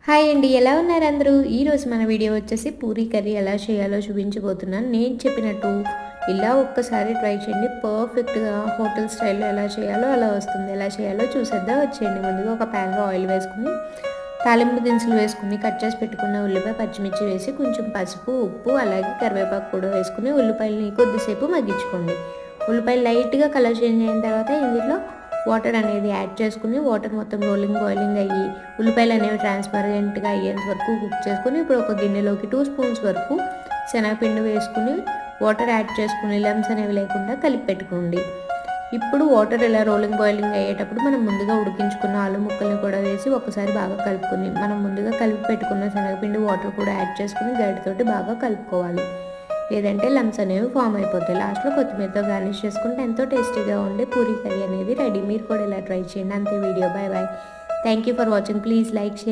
Hi అండి, ఎలా ఉన్నారు అందరూ? ఈరోజు మన వీడియో వచ్చేసి పూరీ కర్రీ ఎలా చేయాలో చూపించబోతున్నాను. నేను చెప్పినట్టు ఇలా ఒక్కసారి ట్రై చేయండి. పర్ఫెక్ట్గా హోటల్ స్టైల్లో ఎలా చేయాలో అలా వస్తుంది. ఎలా చేయాలో చూసేద్దాం, వచ్చేయండి. ముందుగా ఒక ప్యాన్లో ఆయిల్ వేసుకుని తాలింపు దినుసులు వేసుకుని కట్ చేసి పెట్టుకున్న ఉల్లిపాయ పచ్చిమిర్చి వేసి కొంచెం పసుపు, ఉప్పు, అలాగే కరివేపాకు కూడా వేసుకుని ఉల్లిపాయలని కొద్దిసేపు మగ్గించుకోండి. ఉల్లిపాయలు లైట్గా కలర్ చేంజ్ అయిన తర్వాత ఇందులో వాటర్ అనేది యాడ్ చేసుకుని వాటర్ మొత్తం బాయిలింగ్ అయ్యి ఉల్లిపాయలు అనేవి ట్రాన్స్పరెంట్గా అయ్యేంత వరకు కుక్ చేసుకుని ఇప్పుడు ఒక గిన్నెలోకి 2 స్పూన్స్ వరకు శనగపిండి వేసుకుని వాటర్ యాడ్ చేసుకుని లెమ్స్ అనేవి లేకుండా కలిపి పెట్టుకోండి. ఇప్పుడు వాటర్ ఇలా బాయిలింగ్ అయ్యేటప్పుడు మనం ముందుగా ఉడికించుకున్న ఆలు ముక్కల్ని కూడా వేసి ఒకసారి బాగా కలుపుకొని మనం ముందుగా కలిపి పెట్టుకున్న శనగపిండి వాటర్ కూడా యాడ్ చేసుకుని గరిటెతోటి బాగా కలుపుకోవాలి. లేదంటే లమ్స్ అనేవి ఫామ్ అయిపోతాయి. లాస్ట్లో కొత్తిమీరతో గార్నిష్ చేసుకుంటే ఎంతో టేస్టీగా ఉండే పూరీ కర్రీ అనేది రెడీ. మీరు కూడా ఇలా ట్రై చేయండి. అంతే video. Bye bye. Thank you for watching. Please like, share.